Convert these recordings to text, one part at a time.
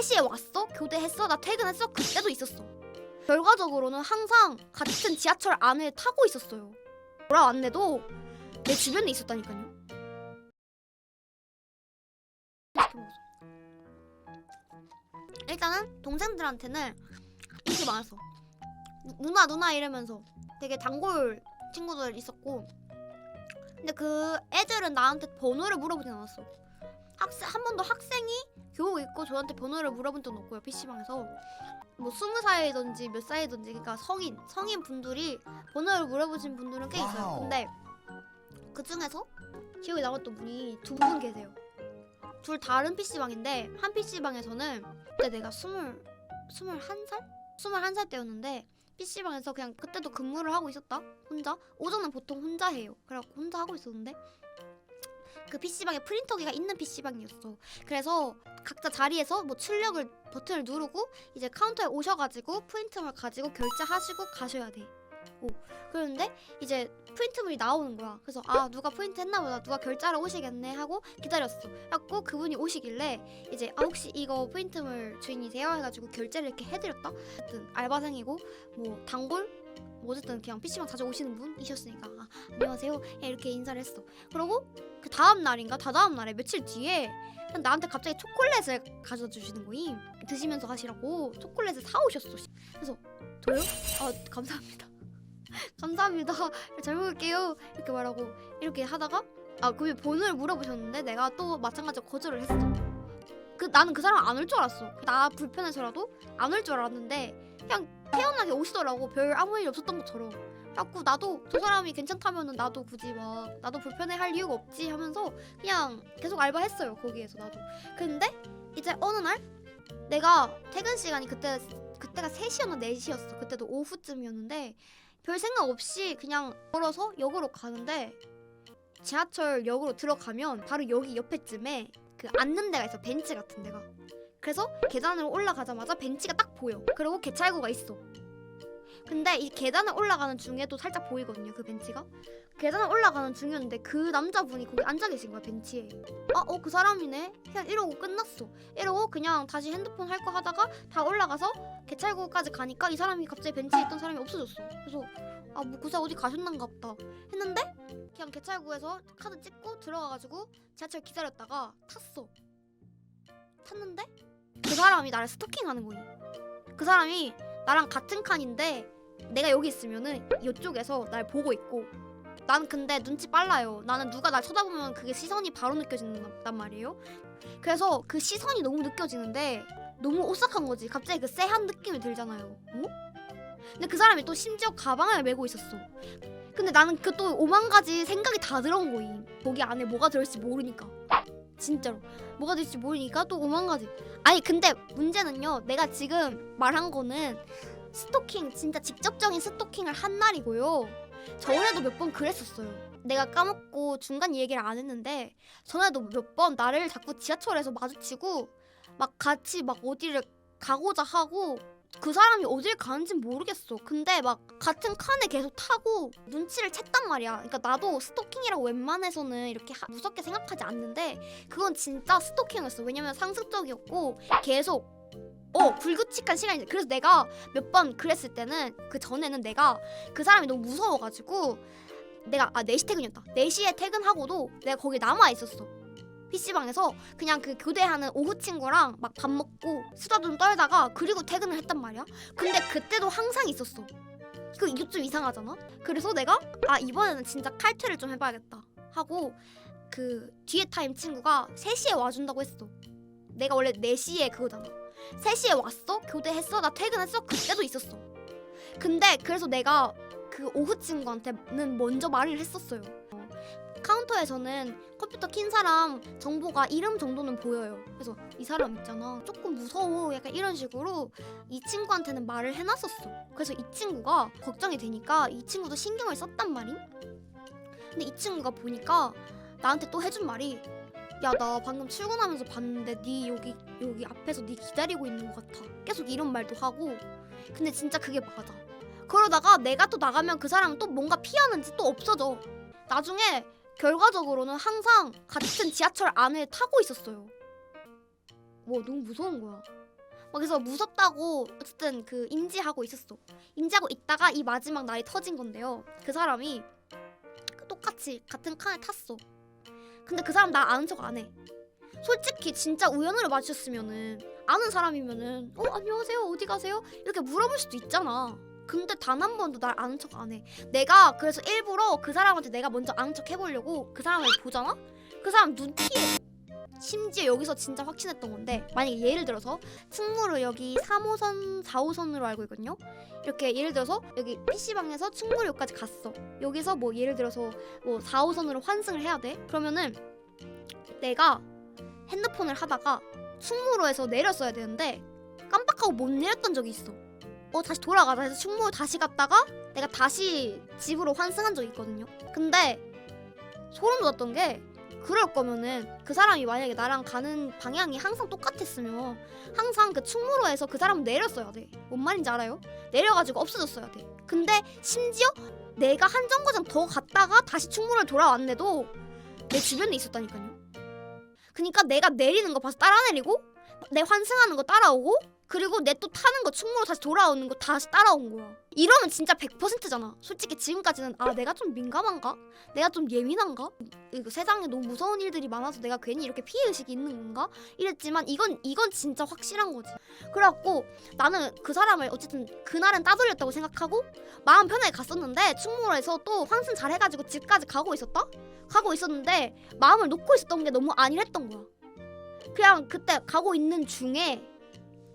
3시에 왔어? 교대했어? 나 퇴근했어? 그때도 있었어. 결과적으로는 항상 같은 지하철 안을 타고 있었어요. 돌아왔는데도 내 주변에 있었다니까요. 일단은 동생들한테는 인기 많았어. 누나 이러면서 되게 단골 친구들 있었고, 근데 그 애들은 나한테 번호를 물어보진 않았어. 한 번도 학생이 교복 입고 저한테 번호를 물어본 적은 없고요. PC방에서 뭐 20살이든지 몇 살이든지, 그러니까 성인 분들이 번호를 물어보신 분들은 꽤 있어요. 근데 그 중에서 기억에 남았던 분이 2분 계세요. 둘 다른 PC방인데, 한 PC방에서는 그때 내가 21살 때였는데 PC방에서 그냥 그때도 근무를 하고 있었다. 혼자. 오전은 보통 혼자 해요. 그래갖고 혼자 하고 있었는데 그 PC방에 프린터기가 있는 PC방이었어. 그래서 각자 자리에서 뭐 출력을 버튼을 누르고 이제 카운터에 오셔가지고 프린트물 가지고 결제하시고 가셔야 돼. 그런데 이제 프린트물이 나오는 거야. 그래서 아, 누가 프린트 했나보다, 누가 결제하러 오시겠네 하고 기다렸어. 그래갖고 그분이 오시길래 이제 아, 혹시 이거 프린트물 주인이세요? 해가지고 결제를 이렇게 해드렸다. 어쨌든 알바생이고 뭐 단골? 뭐 어쨌든 그냥 PC방 자주 오시는 분이셨으니까 아, 안녕하세요 이렇게 인사를 했어. 그러고 그 다음 날인가 다다음 날에 며칠 뒤에 나한테 갑자기 초콜릿을 가져다 주시는 거임. 드시면서 하시라고 초콜릿을 사오셨어. 그래서 저요? 아, 감사합니다. 감사합니다. 잘 먹을게요. 이렇게 말하고 이렇게 하다가 그분이 번호를 물어보셨는데 내가 또 마찬가지로 거절을 했어. 나는 그 사람 안 올 줄 알았어. 나 불편해서라도 안 올 줄 알았는데 그냥 태연하게 오시더라고. 별 아무 일 없었던 것처럼. 그래갖고 나도 저 사람이 괜찮다면은 나도 굳이 막 나도 불편해할 이유가 없지 하면서 그냥 계속 알바했어요. 거기에서 나도. 근데 이제 어느 날 내가 퇴근 시간이 그때가 3시였나 4시였어. 그때도 오후쯤이었는데 별 생각 없이 그냥 걸어서 역으로 가는데, 지하철 역으로 들어가면 바로 여기 옆에쯤에 그 앉는 데가 있어. 벤치 같은 데가. 그래서 계단으로 올라가자마자 벤치가 딱 보여. 그리고 개찰구가 있어. 근데 이 계단을 올라가는 중에도 살짝 보이거든요, 그 벤치가. 계단을 올라가는 중이었는데 그 남자분이 거기 앉아 계신 거야, 벤치에. 그 사람이네? 그냥 이러고 끝났어. 이러고 그냥 다시 핸드폰 할 거 하다가 다 올라가서 개찰구까지 가니까 이 사람이 갑자기 벤치에 있던 사람이 없어졌어. 그래서 뭐 그 사람 어디 가셨는가 보다 했는데 그냥 개찰구에서 카드 찍고 들어가가지고 지하철 기다렸다가 탔는데 그 사람이 나를 스토킹하는 거니. 그 사람이 나랑 같은 칸인데 내가 여기 있으면은 이쪽에서 날 보고 있고, 난 근데 눈치 빨라요. 나는 누가 날 쳐다보면 그게 시선이 바로 느껴진단 말이에요. 그래서 그 시선이 너무 느껴지는데 너무 오싹한 거지. 갑자기 그 쎄한 느낌이 들잖아요. 근데 그 사람이 또 심지어 가방을 메고 있었어. 근데 나는 그 또 5만 가지 생각이 다 들어온 거임. 거기 안에 뭐가 들어있을지 모르니까. 진짜로 뭐가 들어있을지 모르니까 또 5만 가지. 아니 근데 문제는요, 내가 지금 말한 거는 스토킹, 진짜 직접적인 스토킹을 한 날이고요. 전에도 몇 번 그랬었어요. 내가 까먹고 중간 얘기를 안 했는데 전에도 몇 번 나를 자꾸 지하철에서 마주치고 막 같이 막 어디를 가고자 하고, 그 사람이 어딜 가는지 모르겠어. 근데 막 같은 칸에 계속 타고 눈치를 챘단 말이야. 그러니까 나도 스토킹이라고 웬만해서는 이렇게 무섭게 생각하지 않는데 그건 진짜 스토킹이었어. 왜냐면 상습적이었고 계속 불규칙한 시간이. 그래서 내가 몇 번 그랬을 때는, 그 전에는 내가 그 사람이 너무 무서워가지고 내가 4시 퇴근이었다. 4시에 퇴근하고도 내가 거기 남아있었어. PC방에서 그냥 그 교대하는 오후 친구랑 막 밥 먹고 수다 좀 떨다가 그리고 퇴근을 했단 말이야. 근데 그때도 항상 있었어. 이거 좀 이상하잖아. 그래서 내가 이번에는 진짜 칼퇴를 좀 해봐야겠다 하고 그 뒤에 타임 친구가 3시에 와준다고 했어. 내가 원래 4시에 그거잖아. 3시에 왔어? 교대했어? 나 퇴근했어? 그때도 있었어. 근데 그래서 내가 그 오후 친구한테는 먼저 말을 했었어요. 카운터에서는 컴퓨터 킨 사람 정보가 이름 정도는 보여요. 그래서 이 사람 있잖아, 조금 무서워, 약간 이런 식으로 이 친구한테는 말을 해놨었어. 그래서 이 친구가 걱정이 되니까 이 친구도 신경을 썼단 말임. 근데 이 친구가 보니까 나한테 또 해준 말이, 야, 나 방금 출근하면서 봤는데 네 여기 앞에서 네 기다리고 있는 것 같아. 계속 이런 말도 하고. 근데 진짜 그게 맞아. 그러다가 내가 또 나가면 그 사람은 또 뭔가 피하는지 또 없어져. 나중에 결과적으로는 항상 같은 지하철 안을 타고 있었어요. 뭐 너무 무서운 거야. 막 그래서 무섭다고 어쨌든 그 인지하고 있었어. 인지하고 있다가 이 마지막 날이 터진 건데요. 그 사람이 똑같이 같은 칸을 탔어. 근데 그 사람 나 아는 척 안 해. 솔직히 진짜 우연으로 마주쳤으면은 아는 사람이면은 안녕하세요 어디 가세요? 이렇게 물어볼 수도 있잖아. 근데 단 한 번도 날 아는 척 안 해. 내가 그래서 일부러 그 사람한테 내가 먼저 아는 척 해보려고 그 사람을 보잖아? 그 사람 눈 피해. 심지어 여기서 진짜 확신했던 건데 만약에 예를 들어서 충무로 여기 3호선 4호선으로 알고 있거든요. 이렇게 예를 들어서 여기 PC방에서 충무로까지 갔어. 여기서 뭐 예를 들어서 뭐 4호선으로 환승을 해야 돼. 그러면은 내가 핸드폰을 하다가 충무로에서 내렸어야 되는데 깜빡하고 못 내렸던 적이 있어. 다시 돌아가자 해서 충무로 다시 갔다가 내가 다시 집으로 환승한 적이 있거든요. 근데 소름 돋았던 게 그럴 거면은 그 사람이 만약에 나랑 가는 방향이 항상 똑같았으면 항상 그 충무로에서 그 사람은 내렸어야 돼. 뭔 말인지 알아요? 내려가지고 없어졌어야 돼. 근데 심지어 내가 한 정거장 더 갔다가 다시 충무로에 돌아왔는데도 내 주변에 있었다니까요. 그니까 내가 내리는 거 봐서 따라 내리고 내 환승하는 거 따라오고 그리고 내 또 타는 거 충무로 다시 돌아오는 거 다시 따라온 거야. 이러면 진짜 100%잖아. 솔직히 지금까지는 내가 좀 민감한가? 내가 좀 예민한가? 이거 세상에 너무 무서운 일들이 많아서 내가 괜히 이렇게 피해의식이 있는 건가? 이랬지만 이건 진짜 확실한 거지. 그래갖고 나는 그 사람을 어쨌든 그날은 따돌렸다고 생각하고 마음 편하게 갔었는데 충무로에서 또 환승 잘 해가지고 집까지 가고 있었는데 마음을 놓고 있었던 게 너무 안일했던 거야. 그냥 그때 가고 있는 중에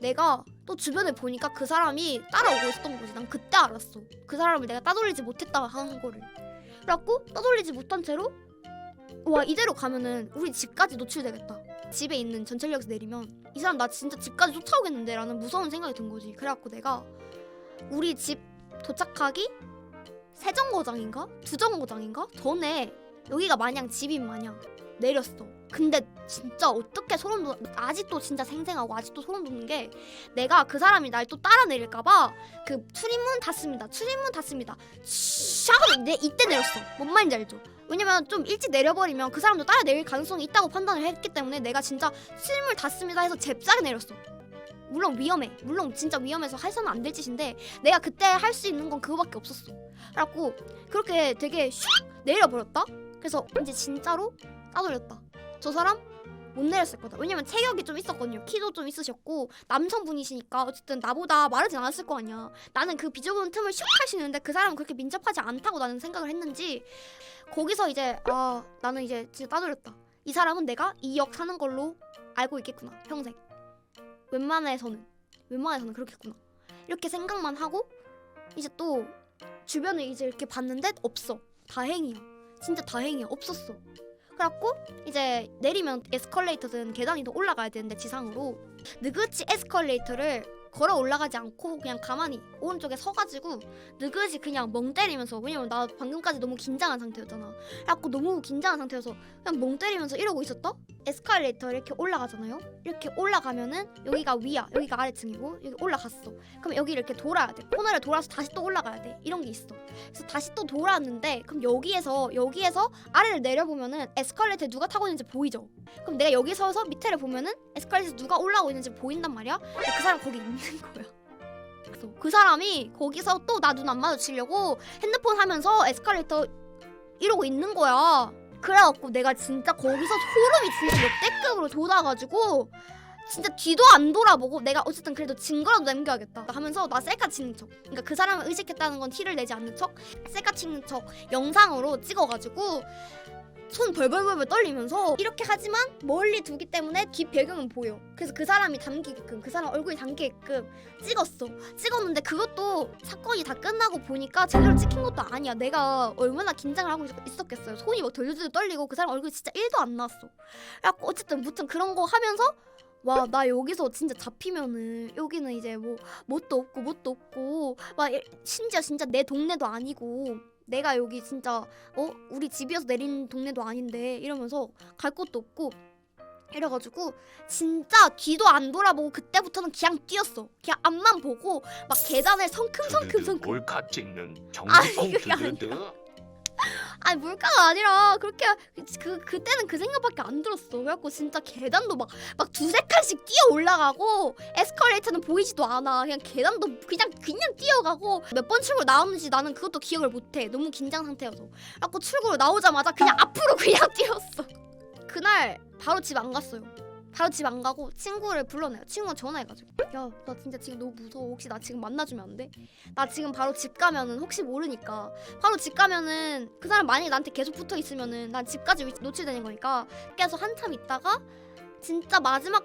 내가 또 주변에 보니까 그 사람이 따라오고 있었던 거지. 난 그때 알았어. 그 사람을 내가 따돌리지 못했다 하는 거를. 그래갖고 따돌리지 못한 채로 와 이대로 가면은 우리 집까지 노출되겠다. 집에 있는 전철역에서 내리면 이 사람 나 진짜 집까지 쫓아오겠는데 라는 무서운 생각이 든 거지. 그래갖고 내가 우리 집 도착하기 3정거장인가? 2정거장인가? 전에 여기가 마냥 집인 마냥 내렸어. 근데 진짜 어떻게 소름 돋아. 아직도 진짜 생생하고 아직도 소름 돋는 게 내가 그 사람이 날 또 따라 내릴까봐 그 출입문 닫습니다 샤 이때 내렸어. 뭔 말인지 알죠? 왜냐면 좀 일찍 내려버리면 그 사람도 따라 내릴 가능성이 있다고 판단을 했기 때문에 내가 진짜 출입문 닫습니다 해서 잽싸게 내렸어. 물론 위험해. 물론 진짜 위험해서 해서는 안 될 짓인데 내가 그때 할 수 있는 건 그거밖에 없었어. 그래갖고 그렇게 되게 슉 내려버렸다. 그래서 이제 진짜로 따돌렸다. 저 사람 못 내렸을 거다. 왜냐면 체격이 좀 있었거든요. 키도 좀 있으셨고 남성분이시니까 어쨌든 나보다 마르진 않았을 거 아니야. 나는 그 비좁은 틈을 슉 할 수 있는데 그 사람은 그렇게 민첩하지 않다고 나는 생각을 했는지 거기서 이제 나는 이제 진짜 따돌렸다. 이 사람은 내가 이 역 사는 걸로 알고 있겠구나. 평생. 웬만해서는 그렇겠구나. 이렇게 생각만 하고 이제 또 주변을 이제 이렇게 봤는데 없어. 다행이야. 진짜 다행이야. 없었어. 그래갖고 이제 내리면 에스컬레이터든 계단이든 올라가야 되는데 지상으로 느긋이 에스컬레이터를 걸어 올라가지 않고 그냥 가만히 오른쪽에 서가지고 느긋이 그냥 멍 때리면서 왜냐면 나 방금까지 너무 긴장한 상태였잖아. 그래갖고 너무 긴장한 상태여서 그냥 멍 때리면서 이러고 있었다? 에스컬레이터 이렇게 올라가잖아요? 이렇게 올라가면은 여기가 위야 여기가 아래층이고 여기 올라갔어. 그럼 여기 이렇게 돌아야 돼. 코너를 돌아서 다시 또 올라가야 돼. 이런 게 있어. 그래서 다시 또 돌아왔는데 그럼 여기에서 아래를 내려보면은 에스컬레이터에 누가 타고 있는지 보이죠? 그럼 내가 여기 서서 밑에를 보면은 에스컬레이터에 누가 올라오고 있는지 보인단 말이야? 근데 그 사람 거기 있는 거야. 그래서 그 사람이 거기서 또 나 눈 안 마주치려고 핸드폰 하면서 에스컬레이터 이러고 있는 거야. 그래갖고 내가 진짜 거기서 소름이 진짜 역대급으로 돋아가지고 진짜 뒤도 안 돌아보고 내가 어쨌든 그래도 증거라도 남겨야겠다 하면서 나 셀카 찍는 척, 그러니까 그 사람을 의식했다는 건 티를 내지 않는 척 셀카 찍는 척 영상으로 찍어가지고 손 벌벌벌 떨리면서 이렇게 하지만 멀리 두기 때문에 뒷 배경은 보여. 그래서 그 사람이 담기게끔 그 사람 얼굴이 담기게끔 찍었는데 그것도 사건이 다 끝나고 보니까 제대로 찍힌 것도 아니야. 내가 얼마나 긴장을 하고 있었겠어요. 손이 막 덜덜덜 떨리고 그 사람 얼굴이 진짜 1도 안 나왔어. 그래갖고 어쨌든 무튼 그런 거 하면서 와 나 여기서 진짜 잡히면은 여기는 이제 뭐 뭣도 없고 막 심지어 진짜 내 동네도 아니고 내가 여기 진짜 우리 집이어서 내린 동네도 아닌데 이러면서 갈 곳도 없고 이래가지고 진짜 뒤도 안 돌아보고 그때부터는 그냥 뛰었어. 그냥 앞만 보고 막 계단을 성큼성큼 몰카 찍는 아니, 그게 정리콩 드드드. 아니 물가가 아니라 그렇게 그때는 그 생각밖에 안 들었어. 그래갖고 진짜 계단도 막 두세 칸씩 뛰어 올라가고 에스컬레이터는 보이지도 않아. 그냥 계단도 그냥 뛰어가고 몇 번 출구로 나오는지 나는 그것도 기억을 못해. 너무 긴장 상태여서. 그래갖고 출구로 나오자마자 그냥 앞으로 그냥 뛰었어. 그날 바로 집 안 갔어요. 바로 집 안 가고 친구를 불러내요. 친구가 전화해가지고 야 나 진짜 지금 너무 무서워. 혹시 나 지금 만나주면 안 돼? 나 지금 바로 집 가면은 혹시 모르니까 바로 집 가면은 그 사람 만약에 나한테 계속 붙어 있으면은 난 집까지 노출되는 거니까 계속 한참 있다가 진짜 마지막